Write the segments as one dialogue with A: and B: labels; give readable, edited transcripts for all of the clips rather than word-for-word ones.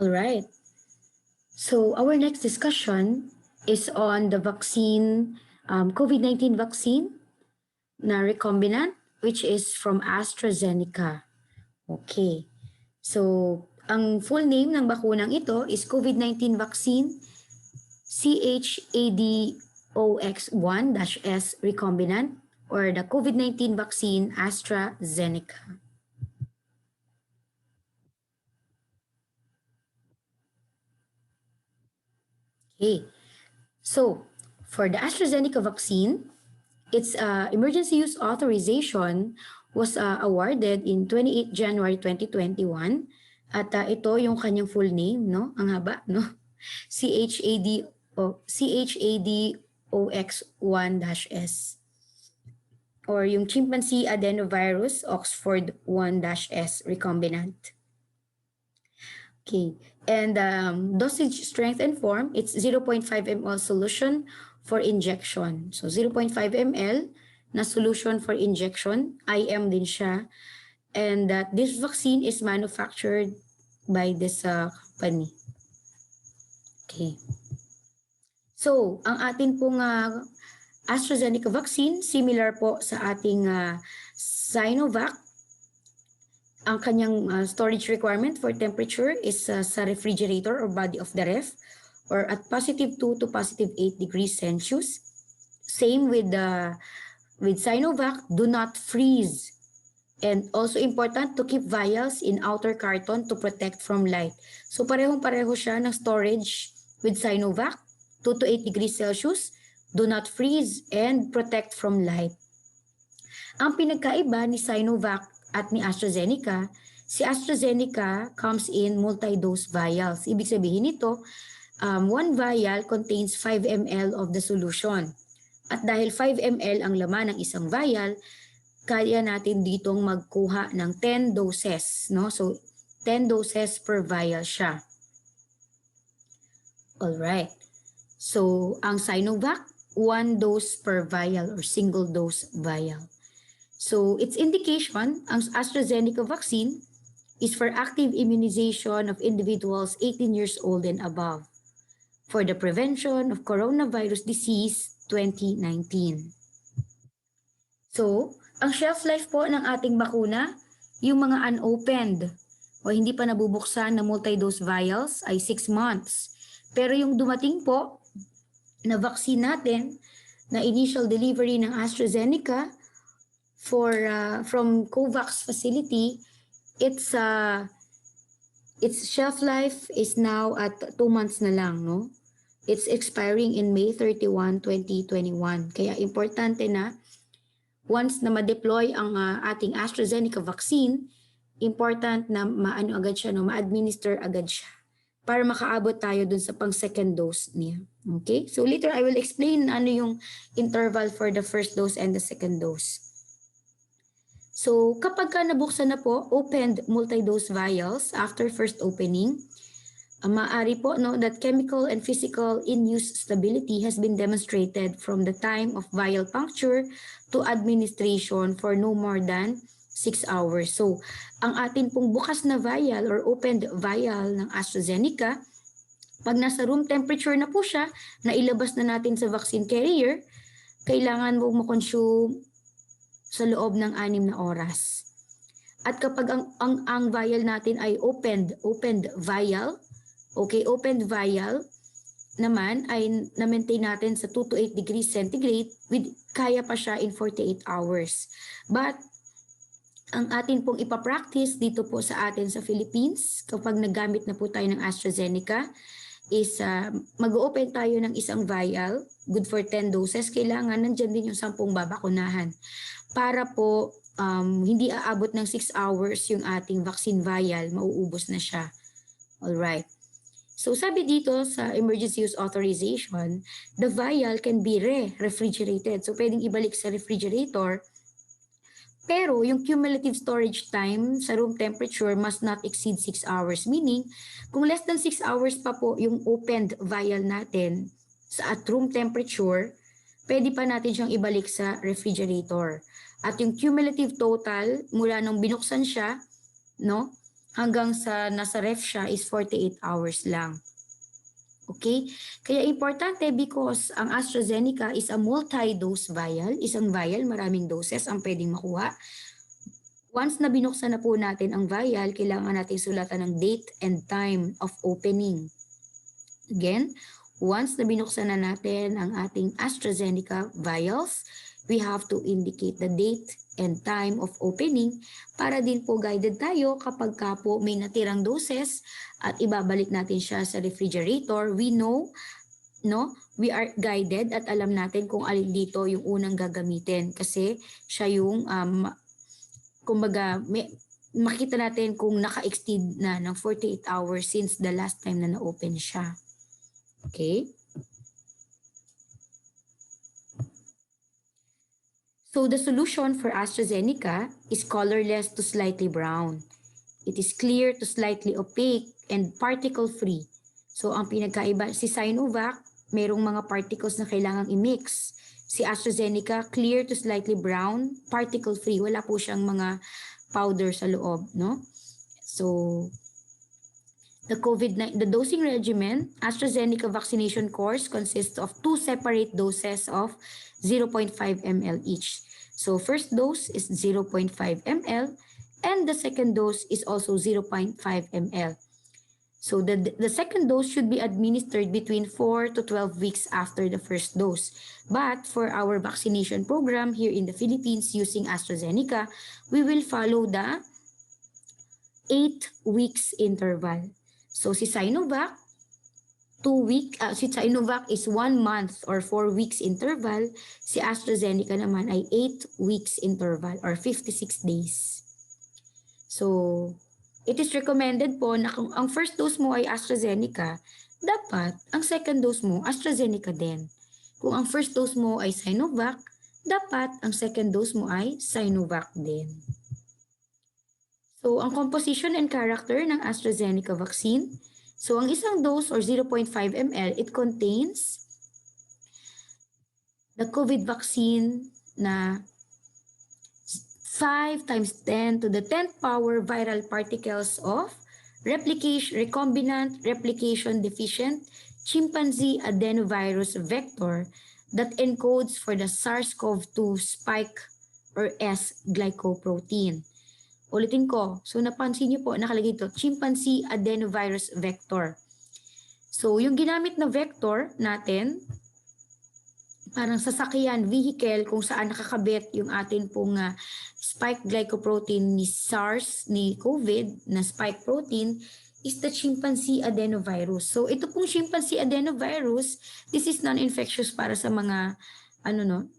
A: All right. So our next discussion is on the vaccine, COVID-19 vaccine na recombinant, which is from Astrazeneca. Okay. So, ang full name ng bakunang ito is COVID-19 vaccine CHADOX1-S recombinant or the COVID-19 vaccine Astrazeneca. Okay. So, for the Astrazeneca vaccine, its emergency use authorization was awarded in 28 January 2021 at ito yung kanyang full name, no? Ang haba, no? CHADOX1-S or yung chimpanzee adenovirus Oxford 1-S recombinant. Okay, and dosage strength and form, it's 0.5 ml solution for injection. So 0.5 ml na solution for injection, IM din siya. And this vaccine is manufactured by this company. Okay. So, ang atin pong AstraZeneca vaccine, similar po sa ating Sinovac. Ang kanyang storage requirement for temperature is sa refrigerator or body of the ref or at positive 2 to positive 8 degrees Celsius. Same with Sinovac, do not freeze. And also important to keep vials in outer carton to protect from light. So parehong-pareho siya ng storage with Sinovac, 2 to 8 degrees Celsius, do not freeze, and protect from light. Ang pinagkaiba ni Sinovac at ni AstraZeneca, si AstraZeneca comes in multi-dose vials. Ibig sabihin nito, one vial contains 5 ml of the solution. At dahil 5 ml ang laman ng isang vial, kaya natin ditong magkuha ng 10 doses, no? So 10 doses per vial siya. All right. So ang Sinovac, 1 dose per vial or single dose vial. So its indication, ang AstraZeneca vaccine is for active immunization of individuals 18 years old and above for the prevention of coronavirus disease 2019. So, ang shelf life po ng ating bakuna, yung mga unopened o hindi pa nabubuksan na multi-dose vials ay 6 months. Pero yung dumating po na vaccine natin na initial delivery ng AstraZeneca from COVAX facility, its shelf life is now at 2 months na lang, no? It's expiring in May 31, 2021. Kaya importante na once na ma-deploy ang ating AstraZeneca vaccine, important na maano agad siya, no? Ma-administer agad siya para makaabot tayo dun sa pang second dose niya. Okay? So later I will explain ano yung interval for the first dose and the second dose. So kapag ka nabuksan na po, opened multi-dose vials after first opening, maaari po no, that chemical and physical in-use stability has been demonstrated from the time of vial puncture to administration for no more than 6 hours. So ang atin pong bukas na vial or opened vial ng AstraZeneca, pag nasa room temperature na po siya, na ilabas na natin sa vaccine carrier, kailangan mo ma-consume sa loob ng 6 na oras. At kapag ang vial natin ay opened vial, okay, opened vial naman ay na-maintain natin sa 2 to 8 degrees centigrade, kaya pa siya in 48 hours. But ang atin pong ipapractice dito po sa atin sa Philippines, kapag naggamit na po tayo ng AstraZeneca, is mag-open tayo ng isang vial, good for 10 doses, kailangan nandyan din yung 10 babakunahan. Para po hindi aabot ng 6 hours yung ating vaccine vial, mauubos na siya. Alright. So sabi dito sa emergency use authorization, the vial can be refrigerated. So pwedeng ibalik sa refrigerator. Pero yung cumulative storage time sa room temperature must not exceed 6 hours. Meaning, kung less than 6 hours pa po yung opened vial natin sa at room temperature, pwede pa natin siyang ibalik sa refrigerator. At yung cumulative total mula nung binuksan siya, no, hanggang sa nasa ref siya is 48 hours lang. Okay? Kaya importante because ang AstraZeneca is a multi-dose vial. Isang vial, maraming doses ang pwedeng makuha. Once na binuksan na po natin ang vial, kailangan natin sulatan ng date and time of opening. Again, once na binuksan na natin ang ating AstraZeneca vials, we have to indicate the date and time of opening para din po guided tayo kapag ka po may natirang doses at ibabalik natin siya sa refrigerator. We know, no, we are guided at alam natin kung alin dito yung unang gagamitin kasi siya yung kumbaga, makita natin kung naka-exceed na ng 48 hours since the last time na na-open siya. Okay? So the solution for AstraZeneca is colorless to slightly brown. It is clear to slightly opaque and particle-free. So ang pinagkaiba, si Sinovac, mayroong mga particles na kailangang i-mix. Si AstraZeneca, clear to slightly brown, particle-free. Wala po siyang mga powder sa loob, no? So, the dosing regimen, AstraZeneca vaccination course consists of 2 separate doses of 0.5 ml each. So, first dose is 0.5 ml and the second dose is also 0.5 ml. So the second dose should be administered between 4 to 12 weeks after the first dose. But for our vaccination program here in the Philippines using AstraZeneca, we will follow the 8 weeks interval. So si Sinovac, si Sinovac is 1 month or 4 weeks interval. Si AstraZeneca naman ay 8 weeks interval or 56 days. So, it is recommended po na kung ang first dose mo ay AstraZeneca, dapat ang second dose mo AstraZeneca din. Kung ang first dose mo ay Sinovac, dapat ang second dose mo ay Sinovac din. So, ang composition and character ng AstraZeneca vaccine. So, ang isang dose or 0.5 ml, it contains the COVID vaccine na 5 times 10 to the 10th power viral particles of recombinant replication deficient chimpanzee adenovirus vector that encodes for the SARS-CoV-2 spike or S glycoprotein. Ulitin ko, so napansin niyo po, nakalagay ito, chimpanzee adenovirus vector. So yung ginamit na vector natin, parang sasakyan, vehicle kung saan nakakabit yung atin pong spike glycoprotein ni SARS, ni COVID na spike protein is the chimpanzee adenovirus. So ito pong chimpanzee adenovirus, this is non-infectious para sa mga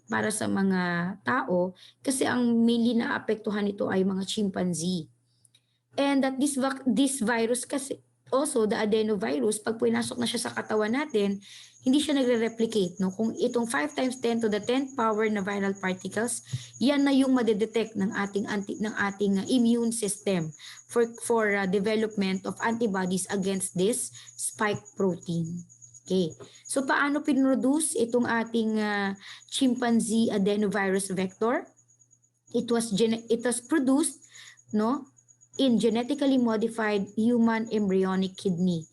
A: para sa mga tao kasi ang mainly na apektuhan nito ay mga chimpanzee. And that this virus kasi also the adenovirus, pag pinasok na siya sa katawan natin, hindi siya nagre-replicate. No? Kung itong 5 times 10 to the 10th power na viral particles, yan na yung madedetect ng ating immune system for development of antibodies against this spike protein. Okay. So paano pinroduce itong ating chimpanzee adenovirus vector? It was produced, no, in genetically modified human embryonic kidney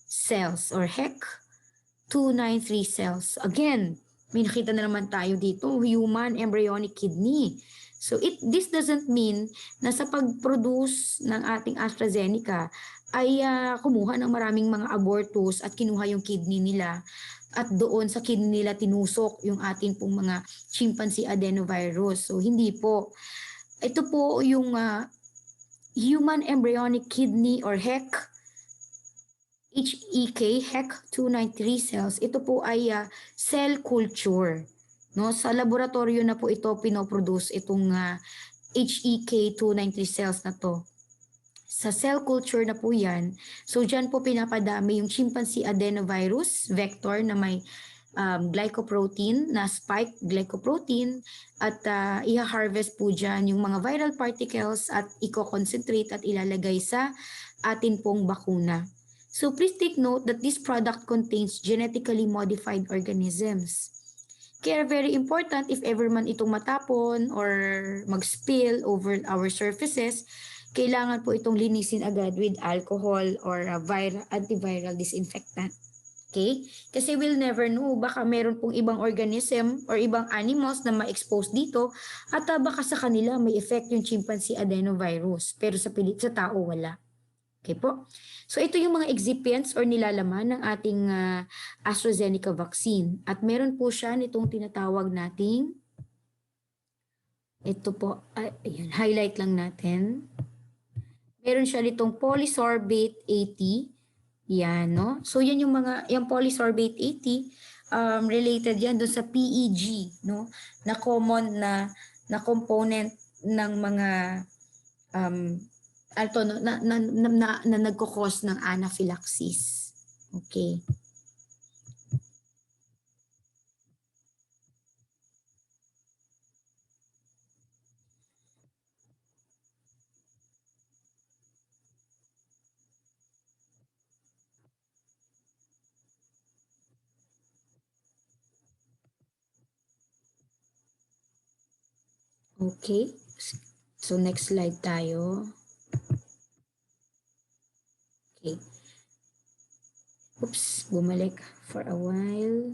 A: cells or HEC293 cells. Again, may nakita na naman tayo dito, human embryonic kidney. So this doesn't mean na sa pag-produce ng ating AstraZeneca ay kumuha ng maraming mga abortus at kinuha yung kidney nila at doon sa kidney nila tinusok yung ating pong mga chimpanzee adenovirus. So hindi po. Ito po yung human embryonic kidney or HEC293 cells. Ito po ay cell culture. No, sa laboratorio na po ito pinoproduce itong HEK293 cells na to. Sa cell culture na po yan. So dyan po pinapadami yung chimpanzee adenovirus vector na may glycoprotein na spike glycoprotein at i-harvest po dyan yung mga viral particles at i-concentrate at ilalagay sa atin pong bakuna. So please take note that this product contains genetically modified organisms. Kaya very important if ever man itong matapon or mag-spill over our surfaces, kailangan po itong linisin agad with alcohol or antiviral disinfectant. Okay? Kasi we'll never know, baka meron pong ibang organism or ibang animals na ma-expose dito at baka sa kanila may effect yung chimpanzee adenovirus pero sa tao wala. Okay po? So ito yung mga excipients or nilalaman ng ating AstraZeneca vaccine at meron po siya nitong tinatawag nating ito po, ayun, highlight lang natin. Meron siya nitong polysorbate 80. Yan, no? So, yan yung yung polysorbate 80, related yan dun sa PEG, no? Na common na component ng mga, no, na nagkukos ng anaphylaxis. Okay. Okay. So, next slide tayo. Okay. Oops, bumalik for a while.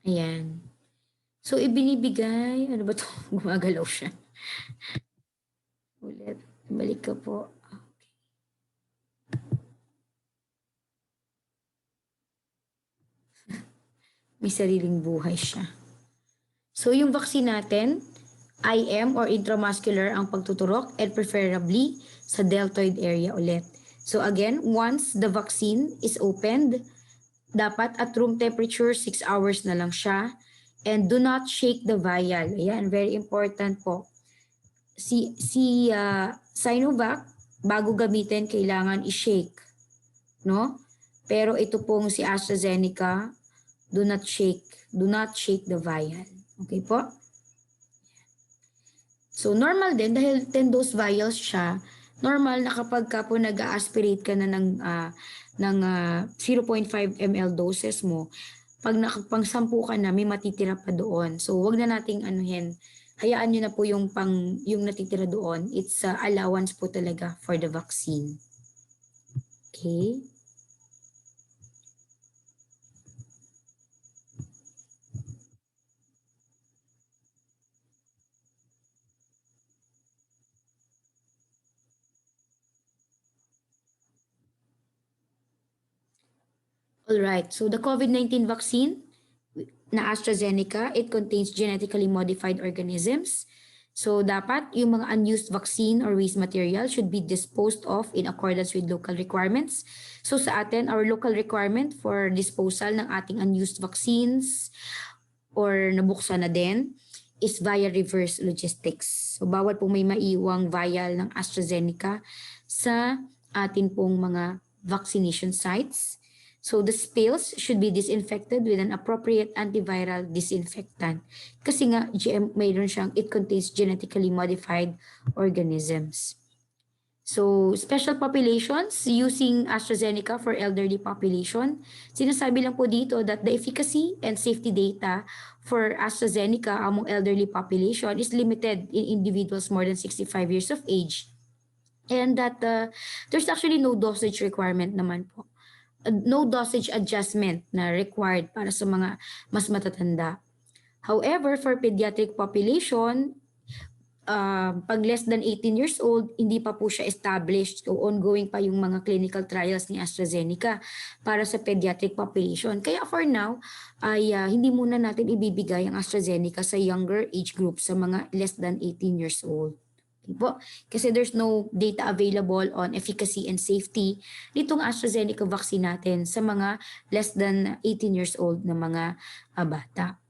A: Ayan. So, ibinibigay, ano ba to? Gumagalaw siya. Ulit, balik ka po. May sariling buhay siya. So, yung vaccine natin, IM or intramuscular ang pagtuturok and preferably sa deltoid area ulit. So again, once the vaccine is opened, dapat at room temperature 6 hours na lang siya and do not shake the vial. Ayan, very important po. Sinovac, bago gamitin, kailangan i-shake. No? Pero ito pong si AstraZeneca, do not shake. Do not shake the vial. Okay po? So normal din dahil 10 dose vials siya, normal na kapag ka po nag-aspirate ka na ng 0.5 ml doses mo, pag nakapang 10 ka na, may matitira pa doon. So wag na nating anuhin. Hayaan niyo na po yung natitira doon. It's allowance po talaga for the vaccine. Okay? Alright, so the COVID-19 vaccine na AstraZeneca, it contains genetically modified organisms. So dapat yung mga unused vaccine or waste material should be disposed of in accordance with local requirements. So sa atin, our local requirement for disposal ng ating unused vaccines or nabuksan na din is via reverse logistics. So bawat po may maiwang vial ng AstraZeneca sa atin pong mga vaccination sites. So the spills should be disinfected with an appropriate antiviral disinfectant. Kasi nga, mayroon siyang, it contains genetically modified organisms. So special populations using AstraZeneca for elderly population. Sinasabi lang po dito that the efficacy and safety data for AstraZeneca among elderly population is limited in individuals more than 65 years of age. And that there's actually no dosage requirement naman po. No dosage adjustment na required para sa mga mas matatanda. However, for pediatric population, pag less than 18 years old, hindi pa po siya established. So ongoing pa yung mga clinical trials ni AstraZeneca para sa pediatric population. Kaya for now, ay hindi muna natin ibibigay ang AstraZeneca sa younger age group, sa mga less than 18 years old. Okay po? Kasi there's no data available on efficacy and safety nitong AstraZeneca vaccine natin sa mga less than 18 years old na mga bata.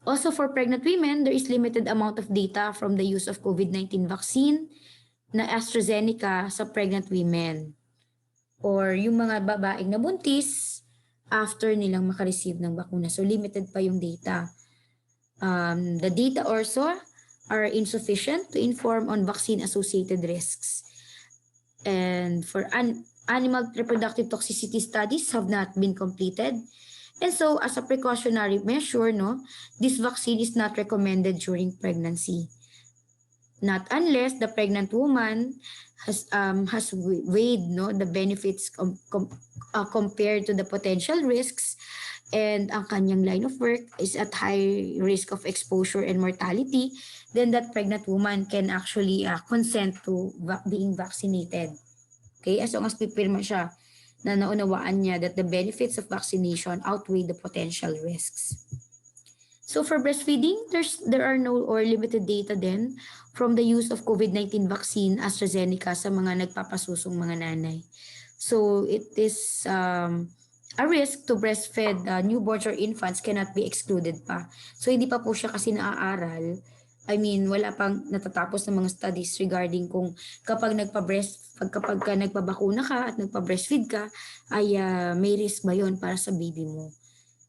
A: Also for pregnant women, there is limited amount of data from the use of COVID-19 vaccine na AstraZeneca sa pregnant women or yung mga babaeng nabuntis after nilang makareceive ng bakuna. So limited pa yung data. The data also are insufficient to inform on vaccine-associated risks. And for Animal reproductive toxicity studies have not been completed. And so, as a precautionary measure, no, this vaccine is not recommended during pregnancy. Not unless the pregnant woman has weighed no the benefits compared to the potential risks, and ang kanyang line of work is at high risk of exposure and mortality, then that pregnant woman can actually consent to being vaccinated. Okay, as long as pipirma siya na naunawaan niya that the benefits of vaccination outweigh the potential risks. So for breastfeeding, there are no or limited data then from the use of COVID-19 vaccine Astrazeneca sa mga nagpapasusong mga nanay. So it is a risk to breastfed newborns or infants cannot be excluded pa. So hindi pa po siya kasi naaaral. I mean, wala pang natatapos ng mga studies regarding kung kapag kapag ka nagpabakuna ka at nagpa-breastfeed ka, ay may risk ba yun para sa baby mo.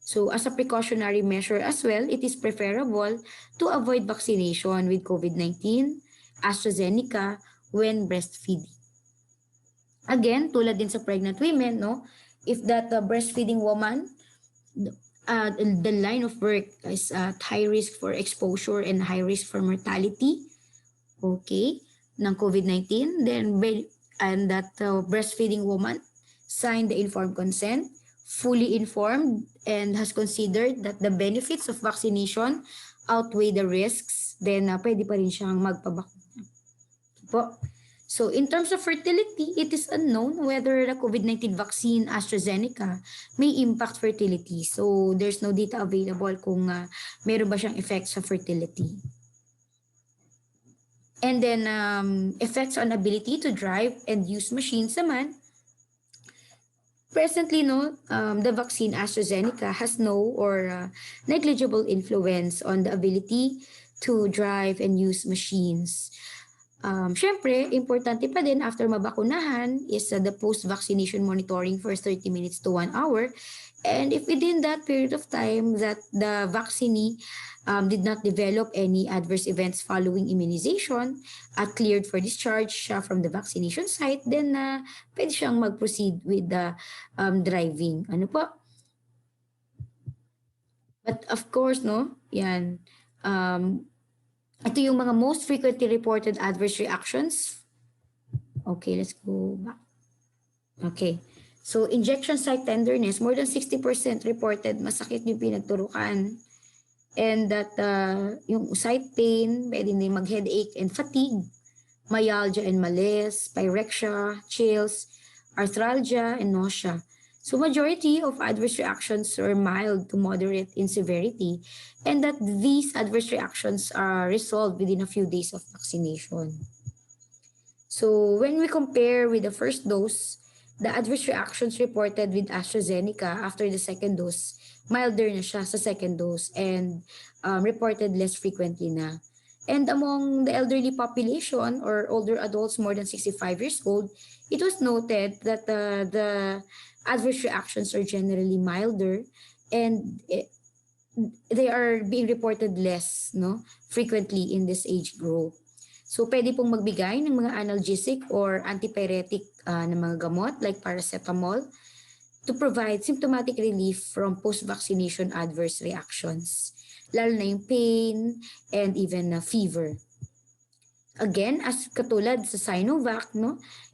A: So as a precautionary measure as well, it is preferable to avoid vaccination with COVID-19, AstraZeneca, when breastfeeding. Again, tulad din sa pregnant women, no? If that breastfeeding woman, the line of work is at high risk for exposure and high risk for mortality, okay, ng COVID-19, then and that breastfeeding woman signed the informed consent, fully informed, and has considered that the benefits of vaccination outweigh the risks, then pwede pa rin siyang magpabakuna. Po. So in terms of fertility, it is unknown whether the COVID-19 vaccine AstraZeneca may impact fertility. So there's no data available kung meron ba siyang effects sa fertility. And then effects on ability to drive and use machines naman. Presently, no, the vaccine AstraZeneca has no or negligible influence on the ability to drive and use machines. Syempre, importante pa din after mabakunahan is the post-vaccination monitoring for 30 minutes to 1 hour. And if within that period of time that the vaccinee did not develop any adverse events following immunization at cleared for discharge from the vaccination site, then pwede siyang mag-proceed with the driving. Ano po? But of course, no, yan, ito yung mga most frequently reported adverse reactions. Okay, let's go back. Okay. So, injection site tenderness, more than 60% reported masakit yung pinagturukan. And that yung site pain, pwede din mag-headache and fatigue, myalgia and malaise, pyrexia, chills, arthralgia, and nausea. So majority of adverse reactions are mild to moderate in severity, and that these adverse reactions are resolved within a few days of vaccination. So when we compare with the first dose, the adverse reactions reported with AstraZeneca after the second dose, milder na siya sa second dose and reported less frequently na. And among the elderly population or older adults more than 65 years old, it was noted that the adverse reactions are generally milder and they are being reported less frequently in this age group. So pwede pong magbigay ng mga analgesic or antipyretic na mga gamot like paracetamol to provide symptomatic relief from post-vaccination adverse reactions, lalo na yung pain and even fever. Again, as katulad sa Sinovac,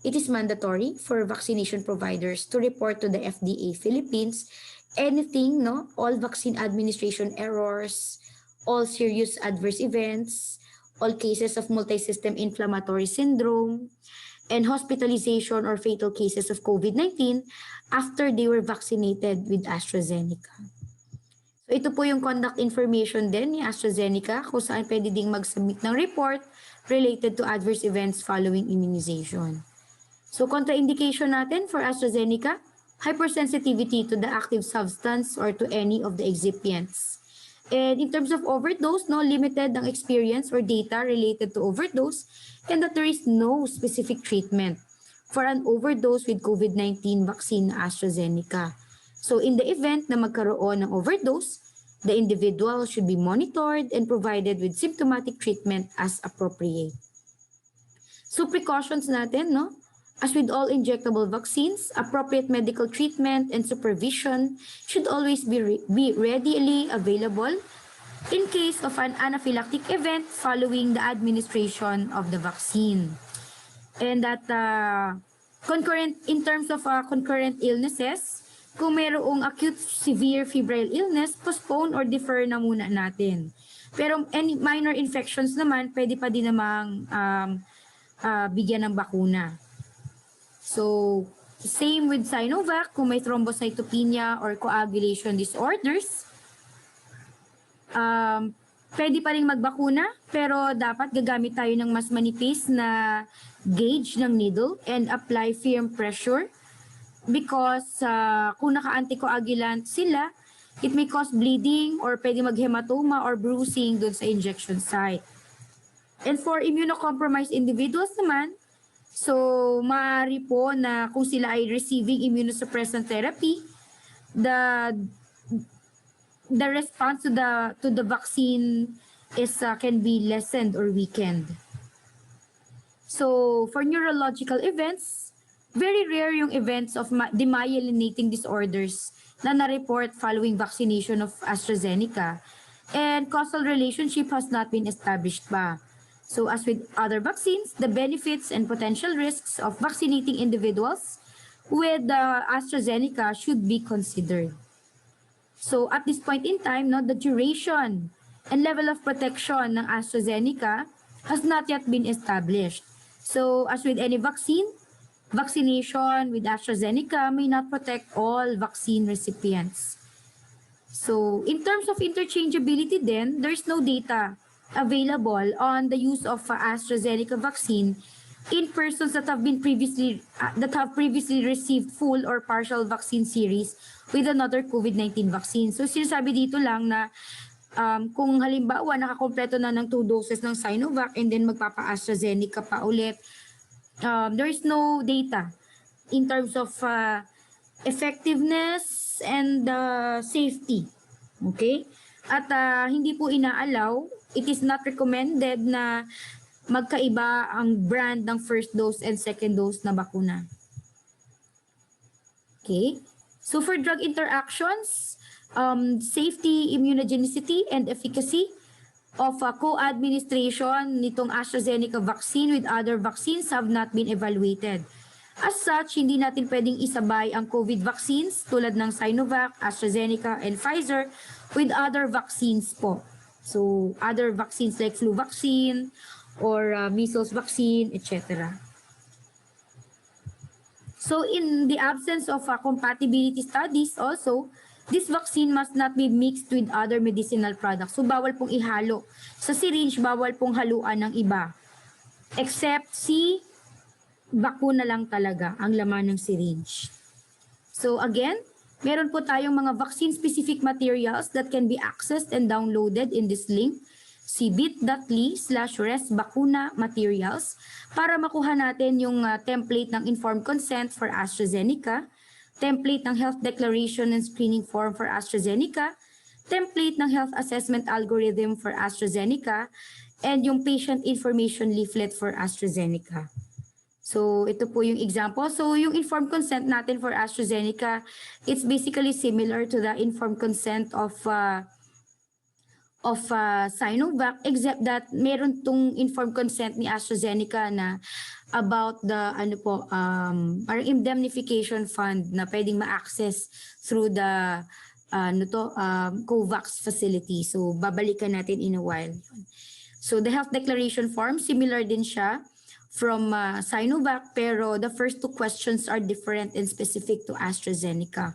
A: it is mandatory for vaccination providers to report to the FDA Philippines anything, all vaccine administration errors, all serious adverse events, all cases of multi-system inflammatory syndrome, and hospitalization or fatal cases of COVID-19 after they were vaccinated with AstraZeneca. So ito po yung contact information din ni AstraZeneca kung saan pwede ding mag-submit ng report related to adverse events following immunization. So contraindication natin for AstraZeneca, hypersensitivity to the active substance or to any of the excipients. And in terms of overdose, limited ang experience or data related to overdose, and that there is no specific treatment for an overdose with COVID-19 vaccine AstraZeneca. So in the event na magkaroon ng overdose, the individual should be monitored and provided with symptomatic treatment as appropriate. So precautions natin, As with all injectable vaccines, appropriate medical treatment and supervision should always be readily available in case of an anaphylactic event following the administration of the vaccine. And that concurrent, in terms of concurrent illnesses, kung mayroong acute severe febrile illness, postpone or defer na muna natin. Pero any minor infections naman, pwede pa din namang bigyan ng bakuna. So, same with Sinovac, kung may thrombocytopenia or coagulation disorders, pwede pa rin magbakuna, pero dapat gagamit tayo ng mas manipis na gauge ng needle and apply firm pressure because kung naka-anticoagulant sila, it may cause bleeding or pwede mag-hematoma or bruising dun sa injection site. And for immunocompromised individuals naman, so maaari po na kung sila ay receiving immunosuppressant therapy, the response to the vaccine is can be lessened or weakened. So for neurological events, very rare yung events of demyelinating disorders na na-report following vaccination of AstraZeneca, and causal relationship has not been established pa. So as with other vaccines, the benefits and potential risks of vaccinating individuals with AstraZeneca should be considered. So at this point in time, no, the duration and level of protection ng AstraZeneca has not yet been established. So as with any vaccine, vaccination with AstraZeneca may not protect all vaccine recipients. So in terms of interchangeability then, there's no data available on the use of AstraZeneca vaccine in persons that have previously received full or partial vaccine series with another COVID-19 vaccine. So sinasabi dito lang na kung halimbawa nakakompleto na ng 2 doses ng Sinovac and then magpapa-AstraZeneca pa ulit, there is no data in terms of effectiveness and safety. Okay? At hindi po inaalaw, it is not recommended na magkaiba ang brand ng first dose and second dose na bakuna. Okay? So for drug interactions, safety, immunogenicity, and efficacy of co-administration nitong AstraZeneca vaccine with other vaccines have not been evaluated. As such, hindi natin pwedeng isabay ang COVID vaccines tulad ng Sinovac, AstraZeneca, and Pfizer with other vaccines po. So other vaccines like flu vaccine or measles vaccine, etc. So in the absence of compatibility studies also, this vaccine must not be mixed with other medicinal products. So bawal pong ihalo. Sa syringe, bawal pong haluan ng iba. Except si bakuna lang talaga ang laman ng syringe. So again, meron po tayong mga vaccine-specific materials that can be accessed and downloaded in this link. Si bit.ly/resbacuna-materials para makuha natin yung template ng informed consent for AstraZeneca, template ng health declaration and screening form for AstraZeneca, template ng health assessment algorithm for AstraZeneca, and yung patient information leaflet for AstraZeneca. So ito po yung example. So yung informed consent natin for AstraZeneca, it's basically similar to the informed consent of Sinovac, except that meron tong informed consent ni AstraZeneca na about the parang indemnification fund na pwedeng ma-access through the COVAX facility. So babalikan natin in a while. So the health declaration form, similar din siya from Sinovac, pero the first 2 questions are different and specific to AstraZeneca.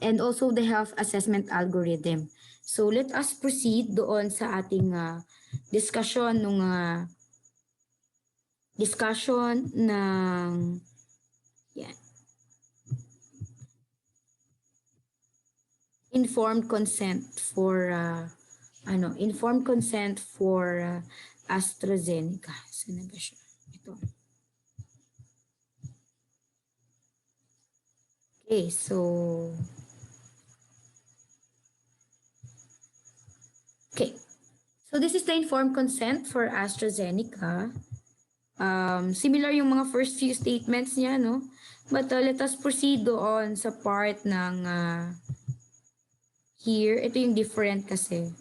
A: And also the health assessment algorithm. So let us proceed doon sa ating discussion ng informed consent for AstraZeneca. Saan ba siya? Ito. Okay, so this is the informed consent for AstraZeneca. Similar yung mga first few statements niya, no? But let us proceed on sa part ng here. Ito yung different kasi.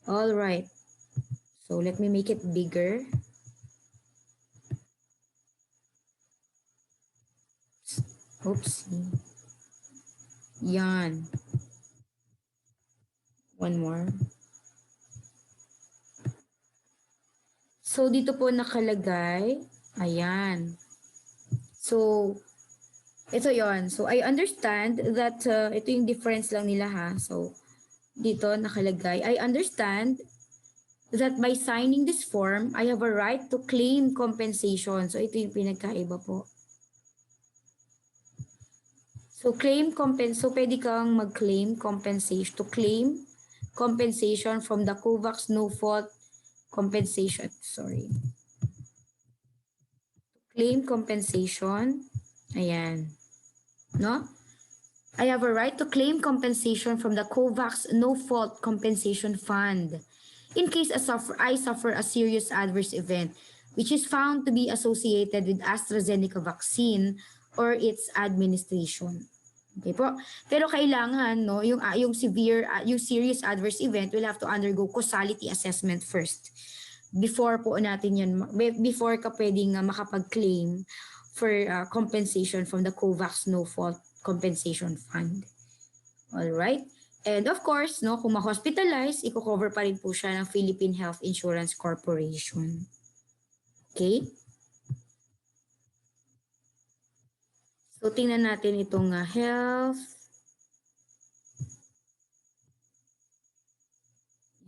A: All right. So let me make it bigger. Oopsie. Yan. One more. So dito po nakalagay. Ayan. So ito yon. So I understand that ito yung difference lang nila ha. So dito nakalagay, I understand that by signing this form, I have a right to claim compensation. So ito yung pinagkaiba po. So pwede kang mag-claim compensation, to claim compensation from the COVAX no-fault compensation. Sorry. Claim compensation. Ayan. No? I have a right to claim compensation from the COVAX no-fault compensation fund in case I suffer a serious adverse event which is found to be associated with Astrazeneca vaccine or its administration. Okay po. Pero kailangan no, yung serious adverse event will have to undergo causality assessment first. Before po natin yan, before ka pwedeng makapag-claim for compensation from the COVAX no-fault compensation fund. All right? And of course, no, kung ma-hospitalize, i-cover pa rin po siya ng Philippine Health Insurance Corporation. Okay? So, tingnan natin itong health.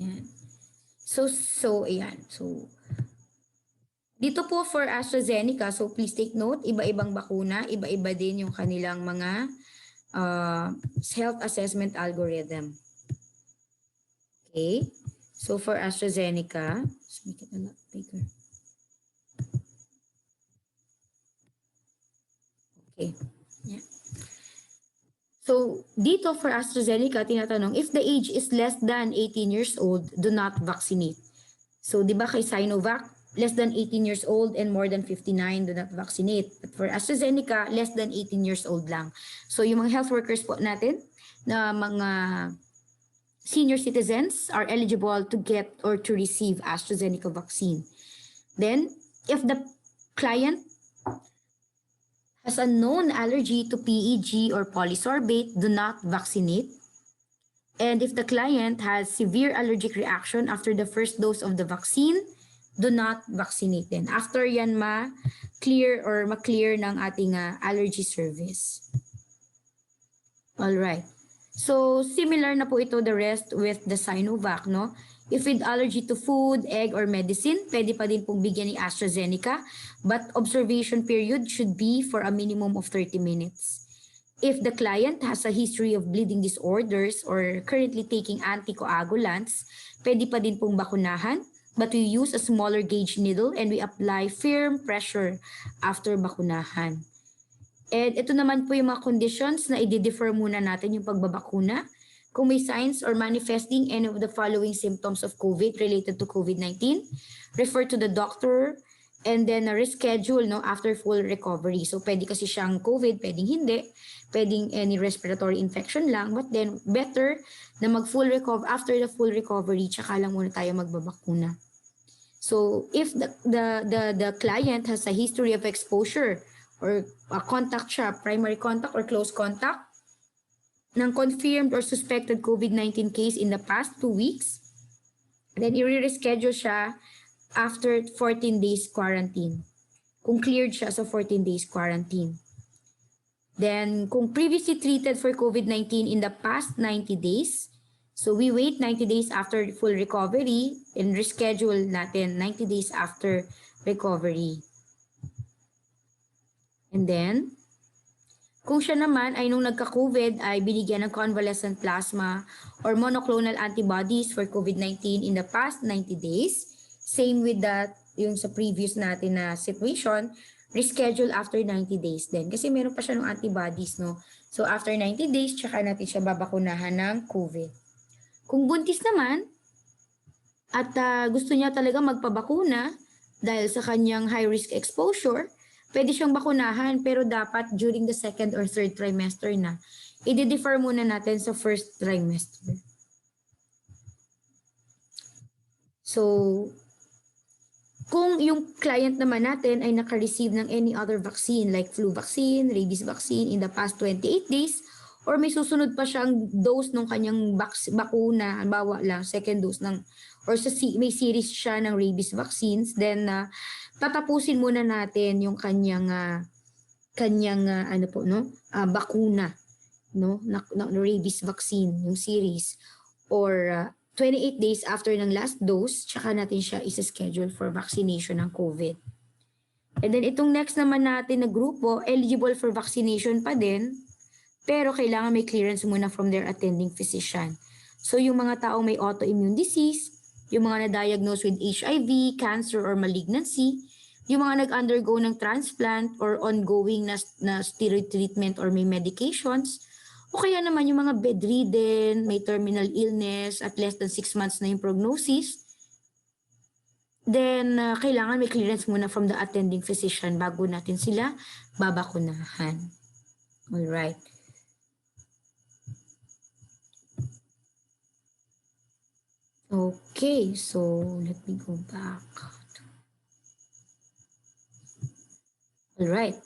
A: Yan. So, ayan. So, dito po for AstraZeneca, so please take note, iba-ibang bakuna, iba-iba din yung kanilang mga health assessment algorithm. Okay? So, for AstraZeneca, let's make it a lot bigger. Okay. Yeah. So, dito for AstraZeneca, tinatanong, if the age is less than 18 years old, do not vaccinate. So, di ba kay Sinovac, less than 18 years old and more than 59, do not vaccinate. But for AstraZeneca, less than 18 years old lang. So, yung mga health workers po natin, na mga senior citizens are eligible to get or to receive AstraZeneca vaccine. Then, if the client has a known allergy to PEG or polysorbate, do not vaccinate. And if the client has severe allergic reaction after the first dose of the vaccine, do not vaccinate then. After yan ma-clear ng ating allergy service. All right. So, similar na po ito the rest with the Sinovac, no? If with allergy to food, egg, or medicine, pwede pa din pong bigyan ni AstraZeneca, but observation period should be for a minimum of 30 minutes. If the client has a history of bleeding disorders or currently taking anticoagulants, pwede pa din pong bakunahan, but we use a smaller gauge needle and we apply firm pressure after bakunahan. And ito naman po yung mga conditions na i-defer muna natin yung pagbabakuna. Kung may signs or manifesting any of the following symptoms of COVID related to COVID-19, refer to the doctor and then reschedule after full recovery. So pwede kasi siyang COVID, pwedeng hindi, pwedeng any respiratory infection lang, but then better na mag-full recover after the full recovery, tsaka lang muna tayo magbabakuna. So if the client has a history of exposure or a contact siya, primary contact or close contact ng confirmed or suspected COVID-19 case in the past 2 weeks, then i-reschedule siya after 14 days quarantine. Kung cleared siya sa 14 days quarantine. Then, kung previously treated for COVID-19 in the past 90 days, so we wait 90 days after full recovery and reschedule natin 90 days after recovery. And then, kung siya naman ay nung nagka-COVID ay binigyan ng convalescent plasma or monoclonal antibodies for COVID-19 in the past 90 days, same with that yung sa previous natin na situation, reschedule after 90 days din. Kasi meron pa siya ng antibodies, no? So after 90 days, tsaka natin siya babakunahan ng COVID. Kung buntis naman, at gusto niya talaga magpabakuna, dahil sa kanyang high risk exposure, pwede siyang bakunahan pero dapat during the second or third trimester na. I-defer muna natin sa first trimester. So, kung yung client naman natin ay naka-receive ng any other vaccine like flu vaccine, rabies vaccine in the past 28 days, or may susunod pa siyang dose ng kanyang bakuna, halimbawa lang, second dose ng, or may series siya ng rabies vaccines, then tatapusin muna natin yung kanyang bakuna, no, na rabies vaccine, yung series, or 28 days after ng last dose, tsaka natin siya isa-schedule for vaccination ng COVID. And then itong next naman natin na grupo, eligible for vaccination pa din, pero kailangan may clearance muna from their attending physician. So yung mga taong may autoimmune disease, yung mga na-diagnose with HIV, cancer, or malignancy, yung mga nag-undergo ng transplant or ongoing na steroid treatment or may medications, o kaya naman yung mga bedridden, may terminal illness at less than 6 months na yung prognosis, then kailangan may clearance muna from the attending physician bago natin sila babakunahan. Alright. Okay, so let me go back. Alright.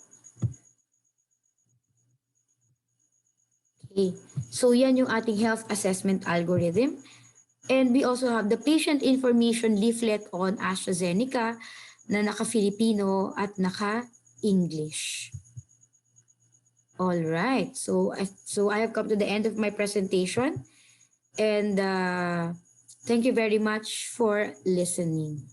A: Okay, so yan yung ating health assessment algorithm. And we also have the patient information leaflet on Astrazeneca na naka-Filipino at naka-English. All right, so I have come to the end of my presentation, and thank you very much for listening.